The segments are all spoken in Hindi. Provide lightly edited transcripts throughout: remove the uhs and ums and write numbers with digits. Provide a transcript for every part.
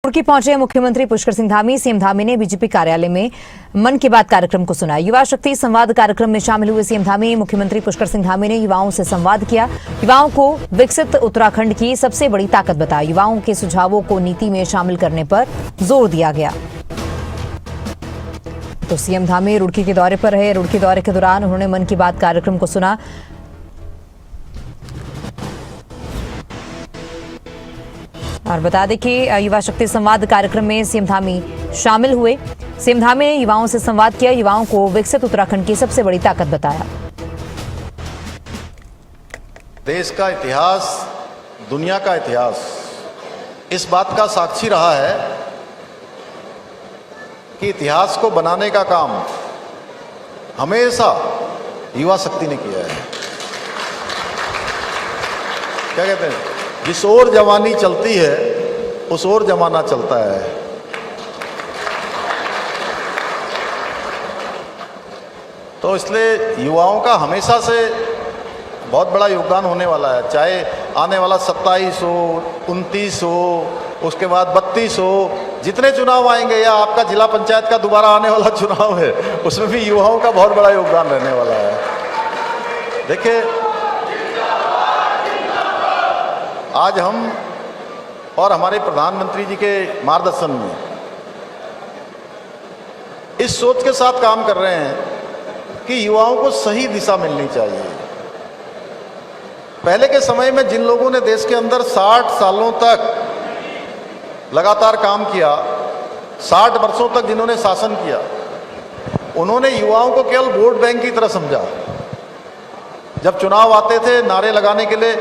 रुड़की पहुंचे मुख्यमंत्री पुष्कर सिंह धामी। सीएम धामी ने बीजेपी कार्यालय में मन की बात कार्यक्रम को सुना। युवा शक्ति संवाद कार्यक्रम में शामिल हुए सीएम धामी। मुख्यमंत्री पुष्कर सिंह धामी ने युवाओं से संवाद किया। युवाओं को विकसित उत्तराखंड की सबसे बड़ी ताकत बताया। युवाओं के सुझावों को नीति में शामिल करने पर जोर दिया गया। तो सीएम धामी रुड़की के दौरे पर रहे। रुड़की दौरे के दौरान उन्होंने मन की बात कार्यक्रम को सुना। और बता दें कि युवा शक्ति संवाद कार्यक्रम में सीएम धामी शामिल हुए। सीएम धामी ने युवाओं से संवाद किया। युवाओं को विकसित उत्तराखंड की सबसे बड़ी ताकत बताया। देश का इतिहास, दुनिया का इतिहास इस बात का साक्षी रहा है कि इतिहास को बनाने का काम हमेशा युवा शक्ति ने किया है। क्या कहते हैं, जिस ओर जवानी चलती है उस ओर जमाना चलता है। तो इसलिए युवाओं का हमेशा से बहुत बड़ा योगदान होने वाला है। चाहे आने वाला 27 हो, 29 हो, उसके बाद 32 हो, जितने चुनाव आएंगे, या आपका जिला पंचायत का दोबारा आने वाला चुनाव है, उसमें भी युवाओं का बहुत बड़ा योगदान रहने वाला है। देखिए, आज हम और हमारे प्रधानमंत्री जी के मार्गदर्शन में इस सोच के साथ काम कर रहे हैं कि युवाओं को सही दिशा मिलनी चाहिए। पहले के समय में जिन लोगों ने देश के अंदर 60 सालों तक लगातार काम किया, 60 वर्षों तक जिन्होंने शासन किया, उन्होंने युवाओं को केवल वोट बैंक की तरह समझा। जब चुनाव आते थे, नारे लगाने के लिए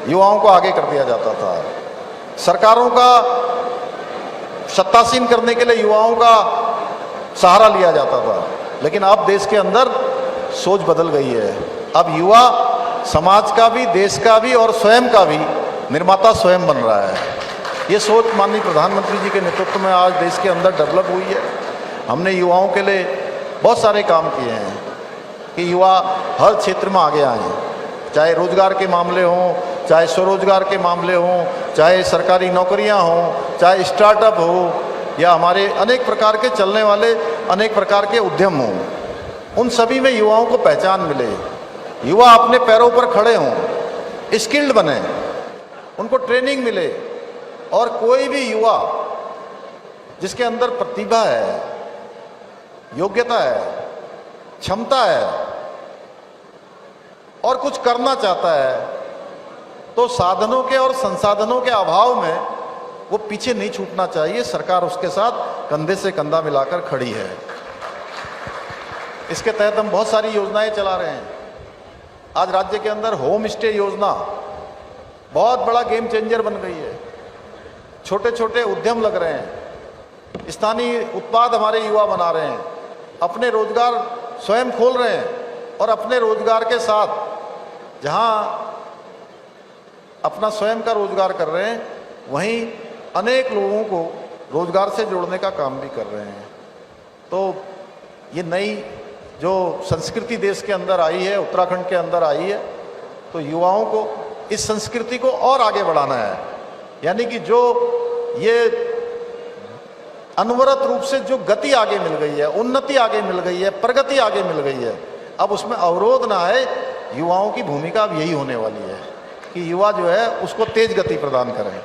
युवाओं को आगे कर दिया जाता था। सरकारों का सत्तासीन करने के लिए युवाओं का सहारा लिया जाता था। लेकिन अब देश के अंदर सोच बदल गई है। अब युवा समाज का भी, देश का भी और स्वयं का भी निर्माता स्वयं बन रहा है। ये सोच माननीय प्रधानमंत्री जी के नेतृत्व में आज देश के अंदर डेवलप हुई है। हमने युवाओं के लिए बहुत सारे काम किए हैं कि युवा हर क्षेत्र में आगे आएँ, चाहे रोजगार के मामले हों, चाहे स्वरोजगार के मामले हों, चाहे सरकारी नौकरियां हों, चाहे स्टार्टअप हो, या हमारे अनेक प्रकार के चलने वाले अनेक प्रकार के उद्यम हों, उन सभी में युवाओं को पहचान मिले। युवा अपने पैरों पर खड़े हों, स्किल्ड बने, उनको ट्रेनिंग मिले। और कोई भी युवा जिसके अंदर प्रतिभा है, योग्यता है, क्षमता है और कुछ करना चाहता है, तो साधनों के और संसाधनों के अभाव में वो पीछे नहीं छूटना चाहिए। सरकार उसके साथ कंधे से कंधा मिलाकर खड़ी है। इसके तहत हम बहुत सारी योजनाएं चला रहे हैं। आज राज्य के अंदर होम स्टे योजना बहुत बड़ा गेम चेंजर बन गई है। छोटे छोटे उद्यम लग रहे हैं, स्थानीय उत्पाद हमारे युवा बना रहे हैं, अपने रोजगार स्वयं खोल रहे हैं और अपने रोजगार के साथ जहां अपना स्वयं का रोजगार कर रहे हैं, वहीं अनेक लोगों को रोजगार से जोड़ने का काम भी कर रहे हैं। तो ये नई जो संस्कृति देश के अंदर आई है, उत्तराखंड के अंदर आई है, तो युवाओं को इस संस्कृति को और आगे बढ़ाना है। यानी कि जो ये अनवरत रूप से जो गति आगे मिल गई है, उन्नति आगे मिल गई है, प्रगति आगे मिल गई है, अब उसमें अवरोध ना आए। युवाओं की भूमिका अब यही होने वाली है कि युवा जो है उसको तेज गति प्रदान करें।